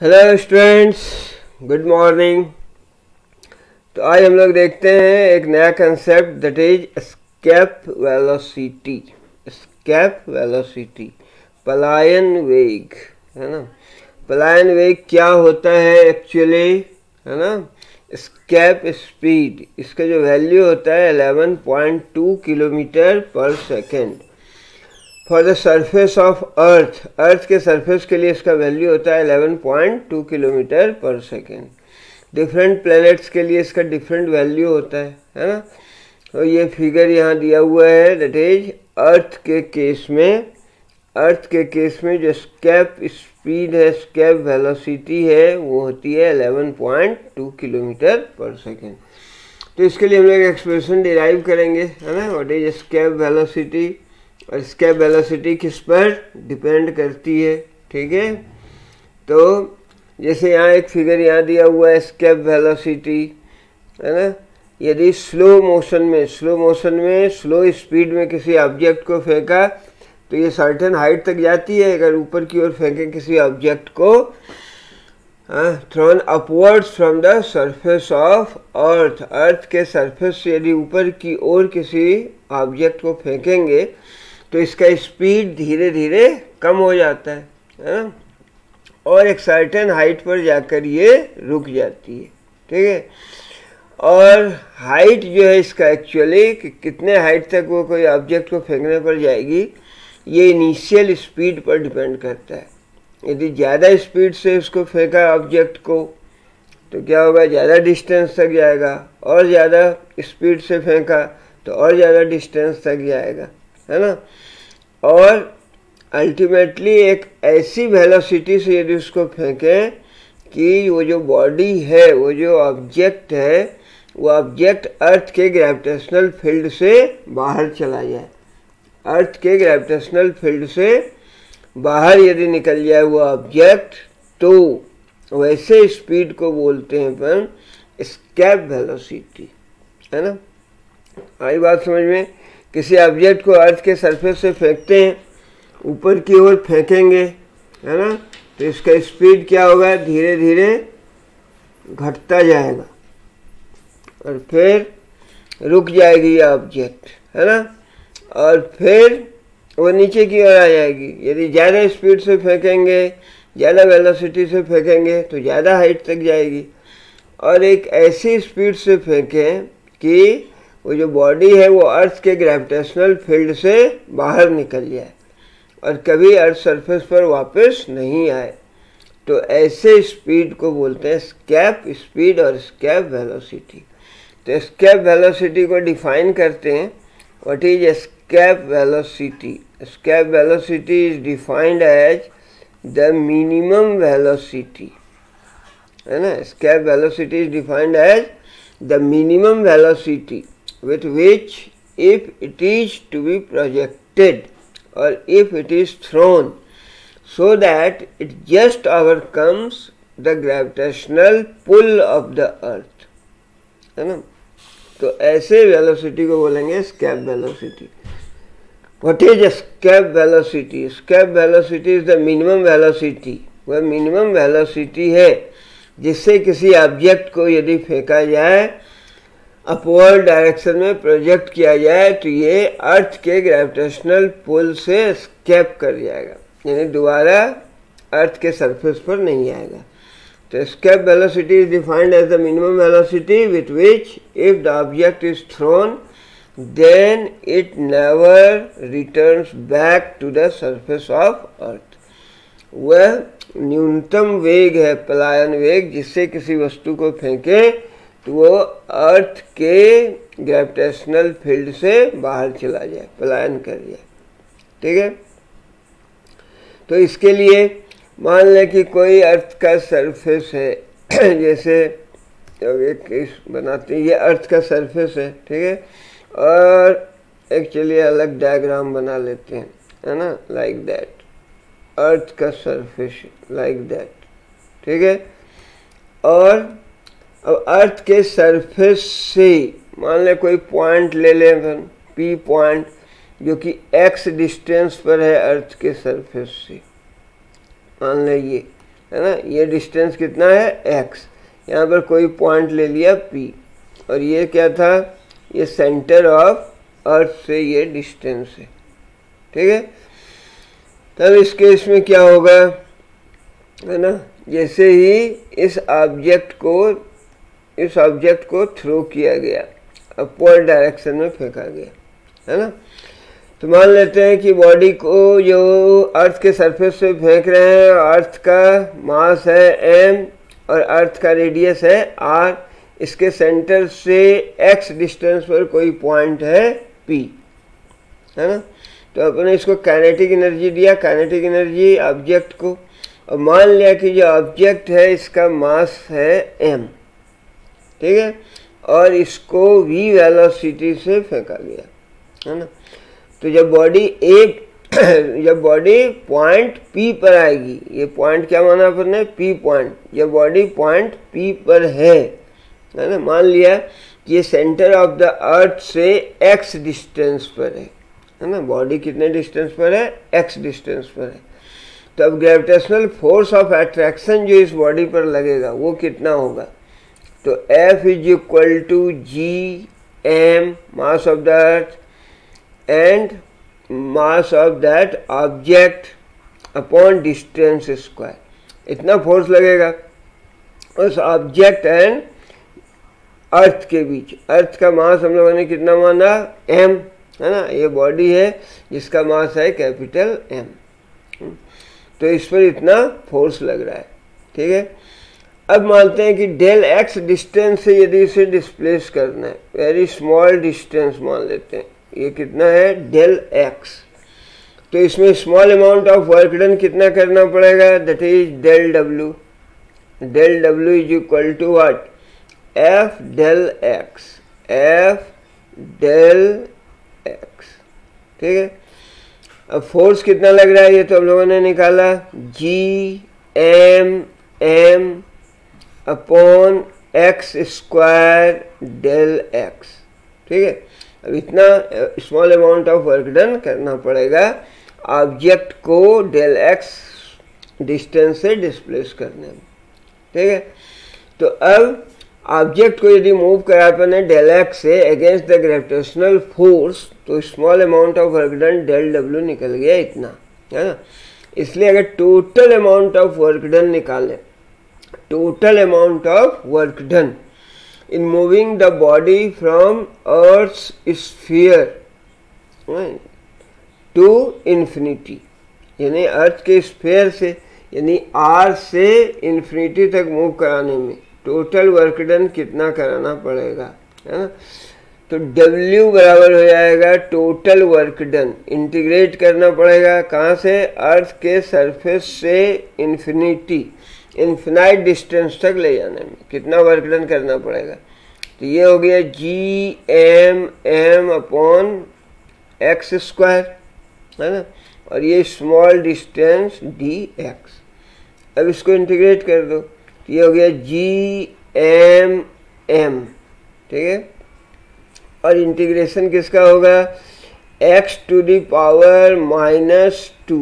Hello students, good morning. तो आज हम लोग देखते हैं एक नया concept, that is escape velocity. Escape velocity, पलायन वेग, है ना। पलायन वेग क्या होता है एक्चुअली, है ना। एस्केप स्पीड, इसका जो वैल्यू होता है 11.2 kilometre per second for the surface of earth. Earth के सरफेस के लिए इसका वैल्यू होता है 11.2 kilometre per second. Different planets के लिए इसका डिफरेंट वैल्यू होता है ना। तो ये फिगर यहाँ दिया हुआ है, दैट इज अर्थ के केस में। अर्थ के केस में जो एस्केप स्पीड है, एस्केप वेलोसिटी है, वो होती है 11.2 किलोमीटर पर सेकेंड। तो इसके लिए हम लोग एक्सप्रेशन डिराइव करेंगे, है ना। व्हाट इज एस्केप वेलोसिटी, और एस्केप वेलोसिटी किस पर डिपेंड करती है, ठीक है। तो जैसे यहाँ एक फिगर यहाँ दिया हुआ है, एस्केप वेलोसिटी, है ना। यदि स्लो मोशन में स्लो स्पीड में किसी ऑब्जेक्ट को फेंका तो ये सर्टेन हाइट तक जाती है। अगर ऊपर की ओर फेंकें किसी ऑब्जेक्ट को, thrown upwards from the surface of earth, earth के सरफेस से यदि ऊपर की ओर किसी ऑब्जेक्ट को फेंकेंगे तो इसका स्पीड धीरे धीरे कम हो जाता है ना, और एक सर्टेन हाइट पर जाकर ये रुक जाती है, ठीक है। और हाइट जो है इसका एक्चुअली कि कितने हाइट तक वो कोई ऑब्जेक्ट को फेंकने पर जाएगी, ये इनिशियल स्पीड पर डिपेंड करता है। यदि ज़्यादा स्पीड से उसको फेंका ऑब्जेक्ट को तो क्या होगा, ज़्यादा डिस्टेंस तक जाएगा, और ज़्यादा स्पीड से फेंका तो और ज़्यादा डिस्टेंस तक जाएगा, है ना। और अल्टीमेटली एक ऐसी वेलोसिटी से यदि उसको फेंकें कि वो जो बॉडी है, वो जो ऑब्जेक्ट है, वो ऑब्जेक्ट अर्थ के ग्रेविटेशनल फील्ड से बाहर चला जाए। अर्थ के ग्रेविटेशनल फील्ड से बाहर यदि निकल जाए वो ऑब्जेक्ट, तो वैसे स्पीड को बोलते हैं अपन एस्केप वेलोसिटी, है ना। आई बात समझ में। किसी ऑब्जेक्ट को अर्थ के सरफेस से फेंकते हैं, ऊपर की ओर फेंकेंगे, है ना, तो इसका स्पीड क्या होगा, धीरे धीरे घटता जाएगा और फिर रुक जाएगी ये ऑब्जेक्ट, है ना, और फिर वो नीचे की ओर आ जाएगी। यदि ज़्यादा स्पीड से फेंकेंगे, ज़्यादा वेलोसिटी से फेंकेंगे तो ज़्यादा हाइट तक जाएगी, और एक ऐसी स्पीड से फेंकें कि वो जो बॉडी है वो अर्थ के ग्रेविटेशनल फील्ड से बाहर निकल जाए और कभी अर्थ सरफेस पर वापस नहीं आए। तो ऐसे स्पीड को बोलते हैं एस्केप स्पीड और एस्केप वेलोसिटी। तो एस्केप वेलोसिटी को डिफाइन करते हैं। What is escape velocity? Escape velocity is defined as the minimum velocity, है ना। Escape velocity is defined as the minimum velocity with which, if it is to be projected or if it is thrown, so that it just overcomes the gravitational pull of the earth, है ना। तो ऐसे velocity को बोलेंगे escape velocity. What is escape velocity? Escape velocity is the minimum velocity। वह minimum velocity है जिससे किसी ऑब्जेक्ट को यदि फेंका जाए, अपवर्ड डायरेक्शन में प्रोजेक्ट किया जाए, तो ये अर्थ के ग्रेविटेशनल पुल से एस्केप कर जाएगा, यानी दोबारा अर्थ के सरफेस पर नहीं आएगा। तो escape velocity is defined as the minimum velocity with which if the object is thrown then it never returns back to the surface of earth. वह न्यूनतम वेग है, पलायन वेग, जिससे किसी वस्तु को फेंके तो वो अर्थ के ग्रेविटेशनल फील्ड से बाहर चला जाए, पलायन कर जाए, ठीक है। तो इसके लिए मान लें कि कोई अर्थ का सरफेस है, जैसे एक बनाते हैं, ये अर्थ का सरफेस है, ठीक है, और एक चलिए अलग डायग्राम बना लेते हैं, है ना, लाइक दैट, अर्थ का सरफेस लाइक दैट, ठीक है। और अब अर्थ के सरफेस से मान लें कोई पॉइंट ले लें अपन, पी पॉइंट, जो कि एक्स डिस्टेंस पर है अर्थ के सरफेस से, मान लें ये है ना। ये डिस्टेंस कितना है x, यहाँ पर कोई पॉइंट ले लिया p, और ये क्या था, ये सेंटर ऑफ अर्थ से ये डिस्टेंस है, ठीक है। तब इस केस में क्या होगा, है ना, जैसे ही इस ऑब्जेक्ट को थ्रो किया गया, अपवर्ड डायरेक्शन में फेंका गया, है ना। तो मान लेते हैं कि बॉडी को जो अर्थ के सरफेस से फेंक रहे हैं, अर्थ का मास है m और अर्थ का रेडियस है r, इसके सेंटर से x डिस्टेंस पर कोई पॉइंट है p, है ना। तो अपने इसको काइनेटिक एनर्जी दिया, काइनेटिक एनर्जी ऑब्जेक्ट को, और मान लिया कि जो ऑब्जेक्ट है इसका मास है m, ठीक है, और इसको v वेलोसिटी से फेंका गया, है ना। तो जब बॉडी पॉइंट P पर आएगी, ये पॉइंट क्या माना अपन ने, P पॉइंट, जब बॉडी पॉइंट P पर है ना, मान लिया कि ये सेंटर ऑफ द अर्थ से x डिस्टेंस पर है ना, बॉडी कितने डिस्टेंस पर है, x डिस्टेंस पर है। तो अब ग्रेविटेशनल फोर्स ऑफ अट्रैक्शन जो इस बॉडी पर लगेगा वो कितना होगा, तो F is equal to G mass of the earth and mass of that object upon distance square, इतना फोर्स लगेगा उस ऑब्जेक्ट एंड अर्थ के बीच। अर्थ का मास हम लोगों ने कितना माना, m, है ना, ये बॉडी है जिसका मास है कैपिटल M, तो इस पर इतना फोर्स लग रहा है, ठीक है। अब मानते हैं कि डेल x डिस्टेंस से यदि इसे डिस्प्लेस करना है, वेरी स्मॉल डिस्टेंस मान लेते हैं, ये कितना है, डेल x, तो इसमें small amount of work done कितना करना पड़ेगा, that is del w, del w is equal to what, f del x, f del x, ठीक है। अब फोर्स कितना लग रहा है ये तो हम लोगों ने निकाला, g m upon x square del x, ठीक है। अब इतना small amount of work done करना पड़ेगा ऑब्जेक्ट को डेल x डिस्टेंस से डिस्प्लेस करने में, ठीक है। तो अब ऑब्जेक्ट को यदि मूव करा अपने डेल x से अगेंस्ट द ग्रेविटेशनल फोर्स, तो small amount of work done del w निकल गया इतना, है ना। इसलिए अगर total amount of work done निकालें, total amount of work done in moving the body from Earth's sphere to infinity, यानी अर्थ के स्फीयर से यानी R से इन्फिनिटी तक मूव कराने में टोटल वर्क डन कितना कराना पड़ेगा, है ना। तो W बराबर हो जाएगा टोटल वर्क डन, इंटीग्रेट करना पड़ेगा कहाँ से, अर्थ के सरफेस से इन्फिनाइट डिस्टेंस तक ले जाने में कितना वर्क डन करना पड़ेगा। तो ये हो गया G अपॉन x स्क्वायर, है ना, और ये स्मॉल डिस्टेंस dx। अब इसको इंटीग्रेट कर दो, तो ये हो गया G ठीक है, और इंटीग्रेशन किसका होगा, x to the power -2,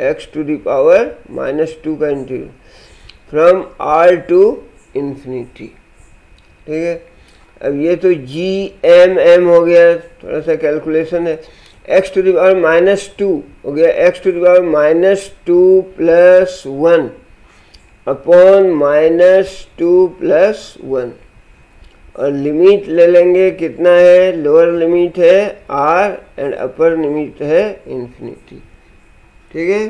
x to the power -2 का integration from r to infinity, ठीक है। अब ये तो G हो गया, थोड़ा सा कैलकुलेशन है, x टू द पावर -2 हो गया, x to the power -2 plus 1 upon -2 plus 1, और लिमिट ले लेंगे कितना है, लोअर लिमिट है r एंड अपर लिमिट है इन्फिनिटी, ठीक है।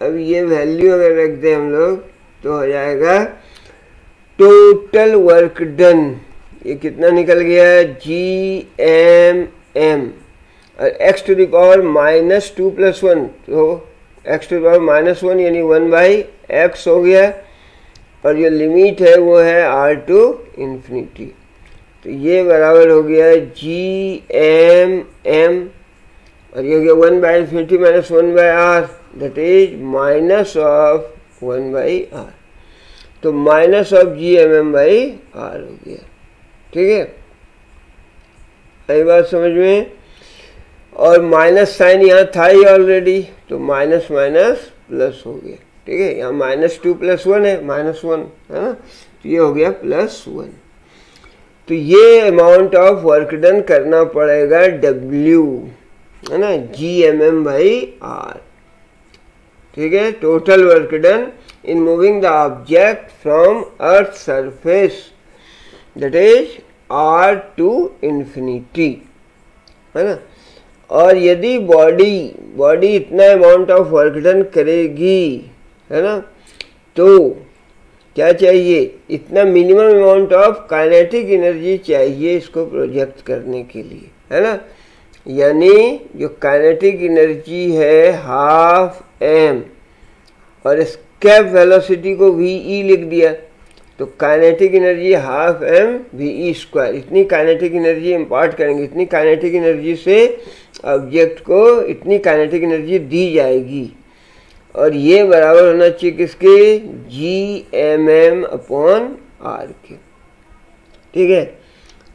अब ये वैल्यू अगर रख दें हम लोग तो हो जाएगा टोटल वर्क डन, ये कितना निकल गया है G और x to the power -2 plus 1, तो x टू द पावर -1 यानी 1/x हो गया, और जो लिमिट है वो है r टू इन्फिनिटी। तो ये बराबर हो गया G और ये हो गया 1/infinity minus 1/r, that is minus of 1/r, तो माइनस ऑफ G/r हो गया, ठीक है। सही बात समझ में, और माइनस साइन यहाँ था ही ऑलरेडी, तो माइनस माइनस प्लस हो गया। ठीक है, यहाँ -2 + 1 है, -1 है ना, तो ये हो गया +1। तो ये अमाउंट ऑफ वर्क डन करना पड़ेगा W, है ना, Gmm/r, ठीक है। Total work done in moving the object from earth surface, that is r to infinity, है ना। और यदि बॉडी इतना अमाउंट ऑफ वर्क डन करेगी, है ना, तो क्या चाहिए, इतना minimum amount of kinetic energy चाहिए इसको प्रोजेक्ट करने के लिए, है ना। यानी जो काइनेटिक एनर्जी है 12m और एस्केप वेलोसिटी को VE लिख दिया, तो काइनेटिक एनर्जी 12m VE², इतनी काइनेटिक एनर्जी इम्पार्ट करेंगे, इतनी काइनेटिक एनर्जी से ऑब्जेक्ट को इतनी काइनेटिक एनर्जी दी जाएगी, और ये बराबर होना चाहिए किसके, Gmm/r के, ठीक है।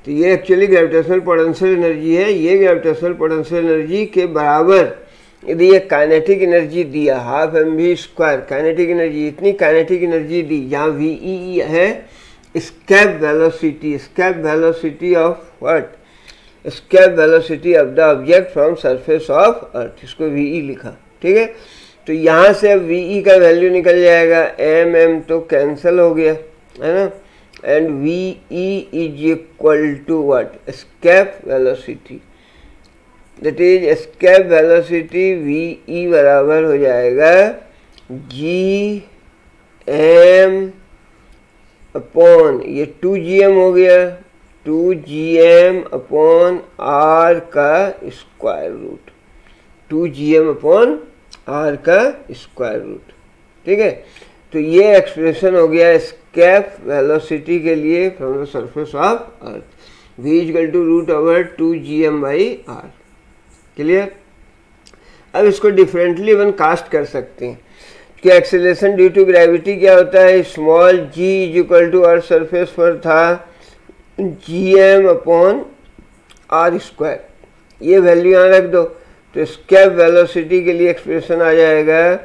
तो ये एक्चुअली ग्रेविटेशनल पोटेंशियल एनर्जी है। ये ग्रेविटेशनल पोटेंशियल एनर्जी के बराबर यदि ये काइनेटिक एनर्जी दिया 12mv², काइनेटिक एनर्जी, इतनी काइनेटिक एनर्जी दी, जहाँ VE है escape velocity of what, escape velocity of the object from surface of अर्थ, इसको VE लिखा, ठीक है। तो यहाँ से अब VE का वैल्यू निकल जाएगा, mm तो कैंसिल हो गया, है ना, and VE is equal to what, escape velocity, that is escape velocity VE बराबर हो जाएगा Gm/, ये 2Gm हो गया, 2Gm/r का स्क्वायर रूट, 2Gm/r का स्क्वायर रूट, ठीक है। तो ये एक्सप्रेशन हो गया एस्केप वेलोसिटी के लिए from the surface of earth, V = √2Gm/r, clear. अब इसको डिफरेंटली अपन कास्ट कर सकते हैं कि एक्सेलरेशन ड्यू टू ग्रेविटी क्या होता है, स्मॉल g = अर्थ सरफेस पर था Gm/r², ये वैल्यू यहाँ रख दो, तो एस्केप वेलोसिटी के लिए एक्सप्रेशन आ जाएगा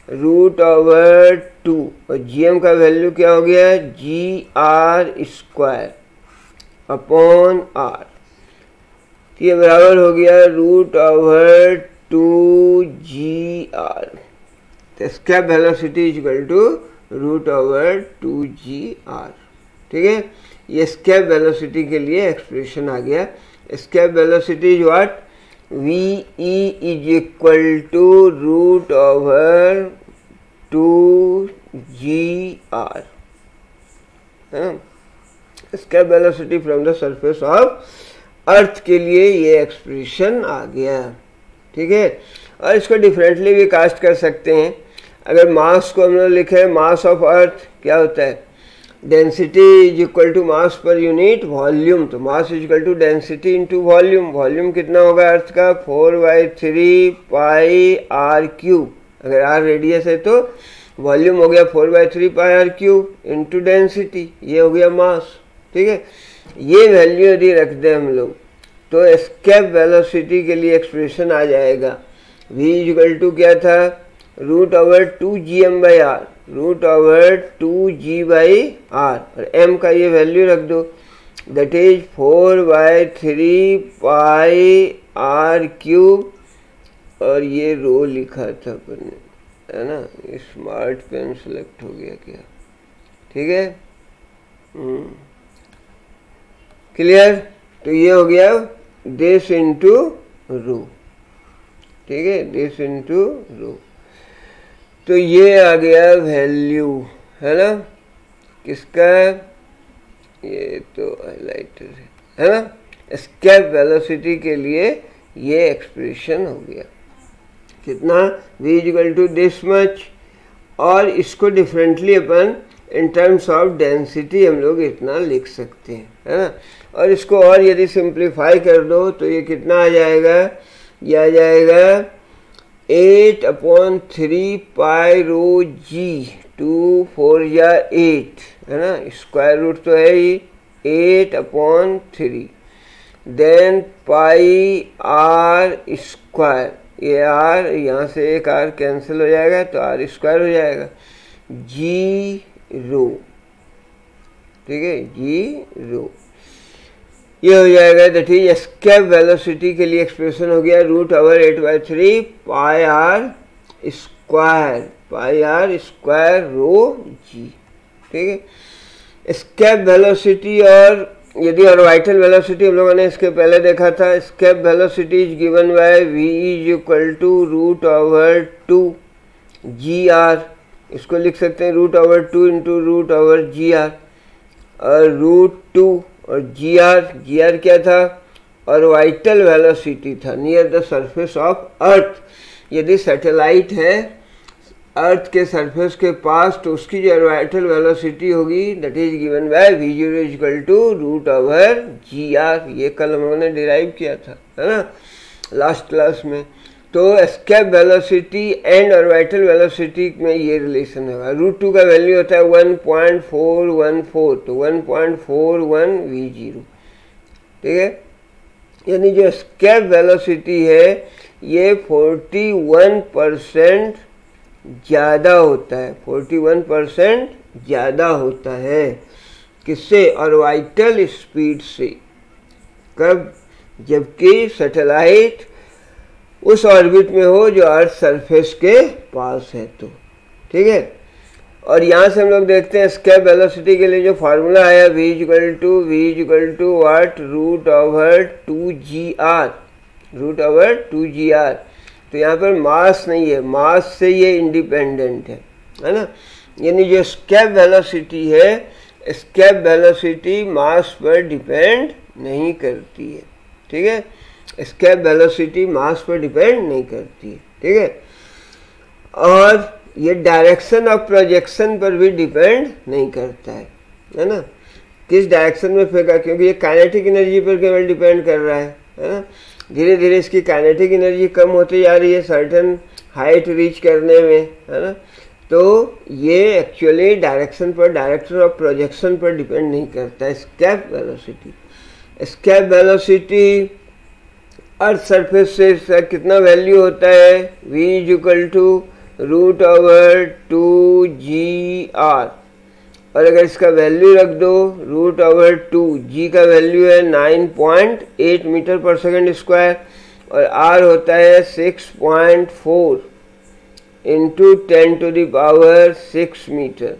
√2, और Gm का वैल्यू क्या हो गया, Gr²/r, ये बराबर हो गया √2Gr, तो एस्केप वेलोसिटी = √2Gr, ठीक है। ये एस्केप वेलोसिटी के लिए एक्सप्रेशन आ गया। Escape velocity is what, VE is equal to √2Gr, escape velocity from the surface of earth के लिए ये एक्सप्रेशन आ गया, ठीक है। और इसको डिफरेंटली भी कास्ट कर सकते हैं। अगर मास को हम लोग लिखे, मास ऑफ अर्थ क्या होता है, density is equal to mass per unit volume, तो mass is equal to density into volume. Volume कितना होगा अर्थ का, 4/3 πr3, अगर r रेडियस है तो वॉल्यूम हो गया 4/3 πr3 इंटू डेंसिटी, ये हो गया मास, ठीक है। ये वैल्यू यदि रख दें हम लोग, तो एस्केप वेलोसिटी के लिए एक्सप्रेशन आ जाएगा, V = क्या था, √2Gm/r, √2G/r, और m का ये वैल्यू रख दो, दैट इज 4/3 πr3, और ये रो लिखा था अपन ने, है ना, स्मार्ट पेन सेलेक्ट हो गया क्या, ठीक है, क्लियर। तो ये हो गया दिस इंटू रो, ठीक है, दिस इंटू रो। तो ये आ गया वैल्यू, है ना, किसका, ये तो हाइलाइटर है ना, एस्केप वेलोसिटी के लिए ये एक्सप्रेशन हो गया, कितना, V = दिस मच। और इसको differently upon in terms of density हम लोग इतना लिख सकते हैं, है ना। और इसको और यदि सिंप्लीफाई कर दो तो ये कितना आ जाएगा, ये आ जाएगा 8/3 πρg, 2 4 या 8, है ना, स्क्वायर रूट तो है ही, 8/3, देन πr², ये आर, यहाँ से एक आर कैंसिल हो जाएगा तो आर स्क्वायर हो जाएगा, जीरो, ठीक है, जीरो ये हो जाएगा। दैट इज एस्केप वेलोसिटी के लिए एक्सप्रेशन हो गया √8/3 पाई आर स्क्वायर रो जी, ठीक है। एस्केप वेलोसिटी, और यदि ऑर्बिटल वेलोसिटी हम लोगों ने इसके पहले देखा था, escape velocity is given by v is equal to √2 gr, इसको लिख सकते हैं √2 इंटू √gr, और √2 और gr क्या था, ऑर्बिटल वेलोसिटी था नियर द सरफेस ऑफ अर्थ। यदि सैटेलाइट है अर्थ के सरफेस के पास तो उसकी जो ऑर्बिटल वेलोसिटी होगी that is given by v0 is equal to √gr। ये कल हम लोगों ने डिराइव किया था, है ना, लास्ट क्लास में। तो escape velocity and orbital velocity में ये रिलेशन होगा। √2 का वैल्यू होता है 1.414, तो 1.41 v0, ठीक है। यानी जो एस्केप वेलोसिटी है ये 41% ज़्यादा होता है, 41% ज़्यादा होता है किससे, ऑर्बिटल स्पीड से। कब, जबकि सैटेलाइट उस ऑर्बिट में हो जो अर्थ सरफेस के पास है, तो ठीक है। और यहाँ से हम लोग देखते हैं एस्केप वेलोसिटी के लिए जो फार्मूला आया v equal to watt √2gr, तो यहाँ पर मास नहीं है, मास से ये इंडिपेंडेंट है ना। यानी जो एस्केप वेलोसिटी है, एस्केप वेलोसिटी मास पर डिपेंड नहीं करती है, ठीक है। एस्केप वेलोसिटी मास पर डिपेंड नहीं करती है, ठीक है। और ये डायरेक्शन ऑफ प्रोजेक्शन पर भी डिपेंड नहीं करता है ना, किस डायरेक्शन में फेंका, क्योंकि ये काइनेटिक एनर्जी पर केवल डिपेंड कर रहा है ना। धीरे धीरे इसकी काइनेटिक एनर्जी कम होती जा रही है सर्टेन हाइट रीच करने में, है ना। तो ये एक्चुअली डायरेक्शन पर, डायरेक्शन ऑफ प्रोजेक्शन पर डिपेंड नहीं करता है escape velocity. Escape velocity earth surface से कितना वैल्यू होता है, v is equal to √2gr, और अगर इसका वैल्यू रख दो √2, g का वैल्यू है 9.8 मीटर पर सेकेंड स्क्वायर, और r होता है 6.4 इंटू 10⁻6 मीटर,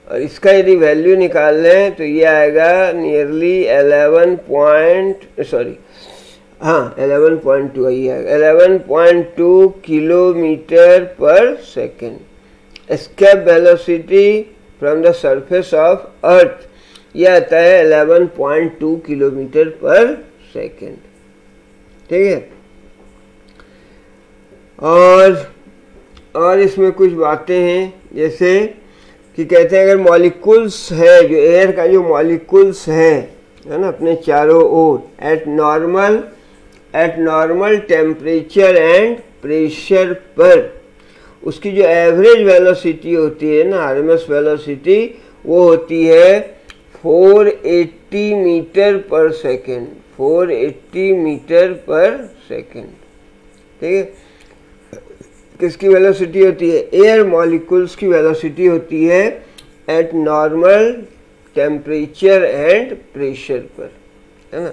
और इसका यदि वैल्यू निकाल लें तो ये आएगा nearly 11.2 kilometre per second. Escape velocity from the surface of अर्थ ये आता है 11.2 किलोमीटर पर सेकेंड, ठीक है। और इसमें कुछ बातें हैं, जैसे कि कहते हैं अगर मॉलिक्यूल्स है, जो एयर का जो मॉलिक्यूल्स है ना अपने चारों ओर, at normal temperature and pressure पर, उसकी जो एवरेज वेलोसिटी होती है ना, आरएमएस वेलोसिटी, वो होती है 480 मीटर पर सेकेंड, 480 मीटर पर सेकेंड, ठीक है। किसकी वेलोसिटी होती है, एयर मॉलिक्यूल्स की वेलोसिटी होती है eight normal temperature and pressure पर, है ना।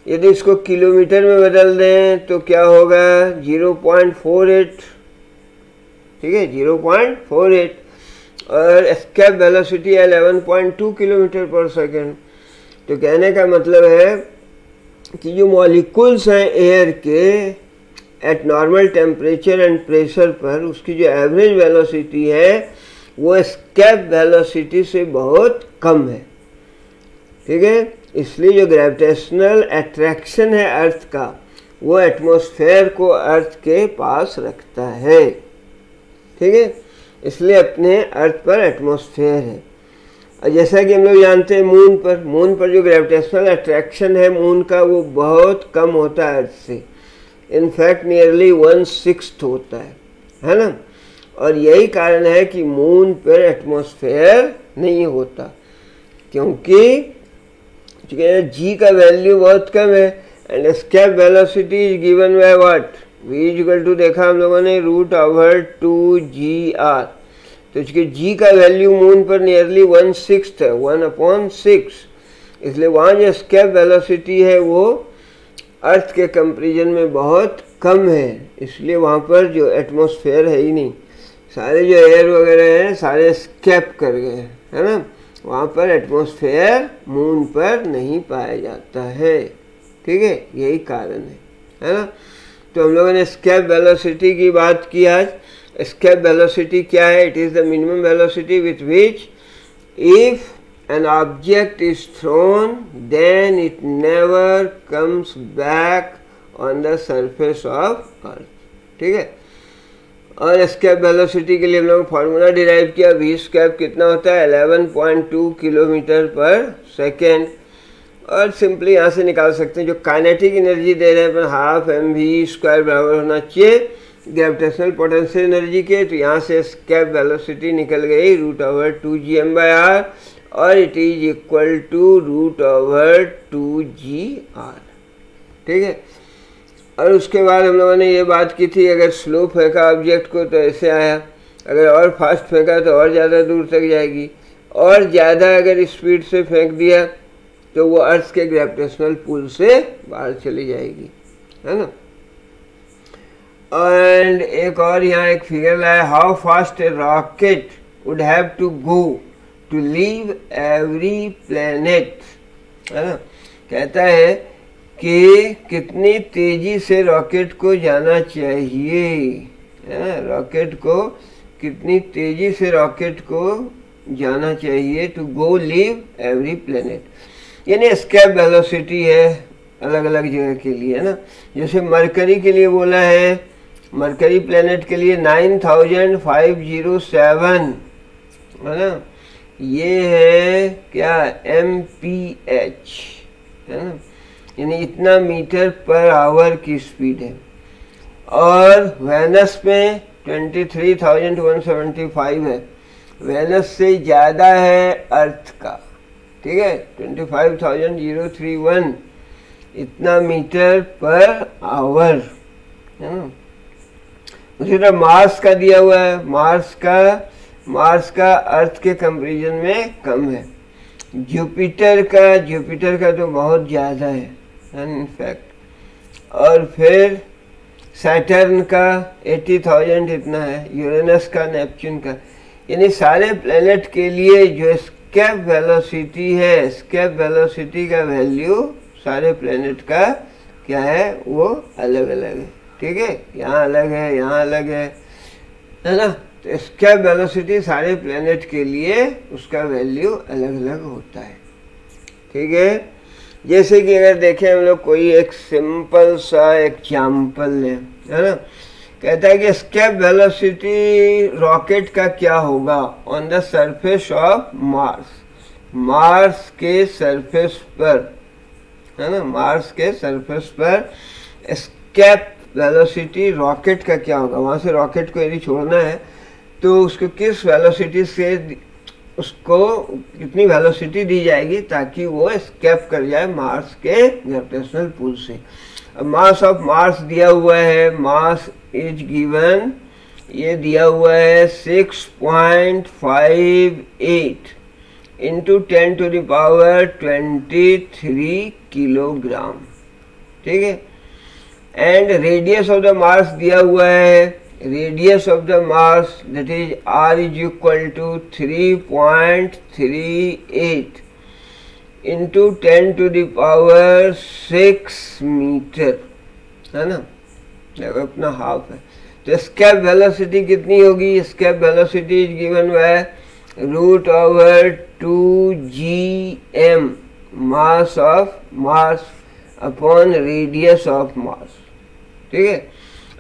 यदि इसको किलोमीटर में बदल दें तो क्या होगा, 0.48, ठीक है, 0.48, और escape velocity 11.2 kilometre per second. तो कहने का मतलब है कि जो मॉलिक्यूल्स हैं एयर के eight normal temperature and pressure पर, उसकी जो एवरेज वेलोसिटी है वो एस्केप वेलोसिटी से बहुत कम है, ठीक है। इसलिए जो ग्रेविटेशनल अट्रैक्शन है अर्थ का, वो एटमॉस्फेयर को अर्थ के पास रखता है, ठीक है। इसलिए अपने अर्थ पर एटमॉस्फेयर है। और जैसा कि हम लोग जानते हैं मून पर जो ग्रेविटेशनल अट्रैक्शन है मून का, वो बहुत कम होता है अर्थ से, इनफैक्ट नियरली 1/6 होता है ना। और यही कारण है कि मून पर एटमॉस्फेयर नहीं होता, क्योंकि जी का वैल्यू बहुत कम है, and escape velocity is given by what, v equal to देखा हम लोगों ने √2gr, तो इसके g का वैल्यू मून पर नियरली 1/6 है, 1/6, इसलिए वहाँ जो एस्केप वेलोसिटी है वो अर्थ के कंपेरिजन में बहुत कम है, इसलिए वहाँ पर जो एटमॉस्फेयर है ही नहीं, सारे जो एयर वगैरह हैं सारे एस्केप कर गए, है ना। वहाँ पर एटमॉस्फेयर मून पर नहीं पाया जाता है, ठीक है, यही कारण है ना। तो हम लोगों ने एस्केप वेलोसिटी की बात की आज। एस्केप वेलोसिटी क्या है? It is the minimum velocity with which if an object is thrown then it never comes back on the surface of earth, ठीक है। और एस्केप वेलोसिटी के लिए हम लोग फार्मूला डिराइव किया, v स्केप कितना होता है 11.2 किलोमीटर पर सेकेंड, और सिंपली यहाँ से निकाल सकते हैं जो काइनेटिक एनर्जी दे रहे हैं अपन हाफ mv² बराबर होना चाहिए ग्रेविटेशनल पोटेंशियल एनर्जी के, तो यहाँ से एस्केप वेलोसिटी निकल गई √2gm/r और it is equal to √2gr, ठीक है। और उसके बाद हम लोगों ने ये बात की थी अगर स्लो फेंका ऑब्जेक्ट को तो ऐसे आया, अगर और फास्ट फेंका तो और ज़्यादा दूर तक जाएगी, और ज़्यादा अगर स्पीड से फेंक दिया तो वो अर्थ के ग्रेविटेशनल पुल से बाहर चली जाएगी, है ना। एंड एक और यहाँ एक फिगर लाया, how fast a rocket would have to go to leave every planet, है ना। कहता है कि कितनी तेजी से रॉकेट को जाना चाहिए, रॉकेट को कितनी तेजी से रॉकेट को जाना चाहिए to go leave every planet, यानी एस्केप वेलोसिटी है अलग अलग जगह के लिए, है ना। जैसे मरकरी के लिए बोला है, मरकरी प्लैनेट के लिए 9507, है ना, ये है क्या MPH, है ना, यानी इतना मीटर पर आवर की स्पीड है। और वेनस में 23,175 है, वेनस से ज़्यादा है अर्थ का, ठीक है, 25,031 इतना मीटर पर आवर, है ना। उसी तरह मार्स का दिया हुआ है, मार्स का अर्थ के कंपैरिजन में कम है। जुपिटर का तो बहुत ज़्यादा है इनफैक्ट। और फिर सैटर्न का 80,000 इतना है, यूरेनस का, नेपच्यून का, यानी सारे प्लेनेट के लिए जो एस्केप वेलोसिटी है, एस्केप वेलोसिटी का वैल्यू सारे प्लेनेट का क्या है वो अलग अलग है, ठीक है। यहाँ अलग है, यहाँ अलग है ना। तो एस्केप वेलोसिटी सारे प्लेनेट के लिए उसका वैल्यू अलग अलग होता है, ठीक है। जैसे कि अगर देखें हम लोग कोई एक सिंपल सा एग्जाम्पल लें, है ना। कहता है कि एस्केप वेलोसिटी रॉकेट का क्या होगा on the surface of Mars, Mars के सरफेस पर, है ना, मार्स के सरफेस पर एस्केप वेलोसिटी रॉकेट का क्या होगा। वहाँ से रॉकेट को यदि छोड़ना है तो उसको किस वेलोसिटी से, उसको कितनी वेलोसिटी दी जाएगी ताकि वो एस्केप कर जाए मार्स के ग्रेविटेशनल पुल से। अब मास ऑफ मार्स दिया हुआ है, मास इज गिवन, ये दिया हुआ है 6.58 इंटू 10⁻23 किलोग्राम, ठीक है। And radius of the Mars दिया हुआ है, radius of the Mars that is r is equal to 3.38 into 10⁻6 metre, है ना, अपना हाफ है। तो एस्केप वेलोसिटी कितनी होगी, escape velocity is given bye √2gm mass of Mars upon radius of Mars, ठीक है।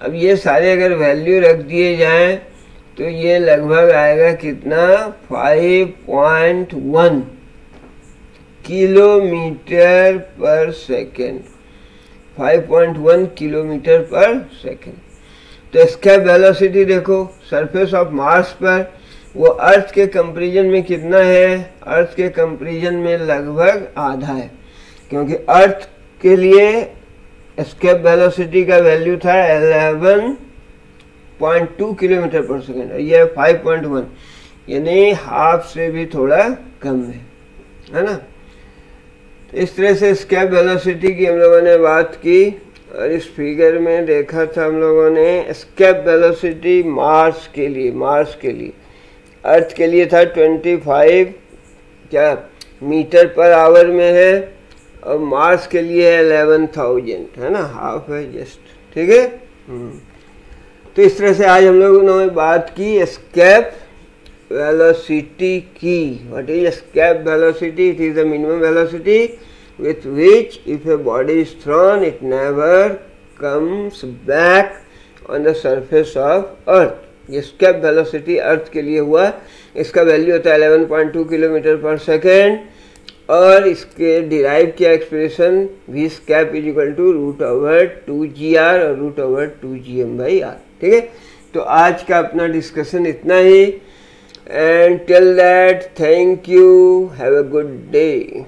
अब ये सारे अगर वैल्यू रख दिए जाएं तो ये लगभग आएगा कितना 5.1 kilometre per second, 5.1 kilometre per second. तो एस्केप वेलोसिटी देखो सरफेस ऑफ मार्स पर वो अर्थ के कंपैरिजन में कितना है, अर्थ के कंपैरिजन में लगभग आधा है, क्योंकि अर्थ के लिए एस्केप वेलोसिटी का वैल्यू था 11.2 किलोमीटर पर सेकेंड, ये 5.1, यानी हाफ से भी थोड़ा कम है ना। तो इस तरह से एस्केप वेलोसिटी की हम लोगों ने बात की, और इस फिगर में देखा था हम लोगों ने एस्केप वेलोसिटी मार्स के लिए, अर्थ के लिए था 25 मीटर पर आवर में है, और मार्स के लिए है 11,000, है ना, हाफ है जस्ट, ठीक है। तो इस तरह से आज हम लोगों ने बात की एस्केप वेलोसिटी की। What is escape velocity? It is the minimum velocity with which if a body is thrown it never comes back on the surface of earth। Escape velocity earth के लिए हुआ, इसका वैल्यू होता है 11.2 kilometre per second, और इसके derive किया expression v escape is equal to √2gr और √2gm/r, ठीक है। तो आज का अपना डिस्कशन इतना ही, and till that thank you, have a good day.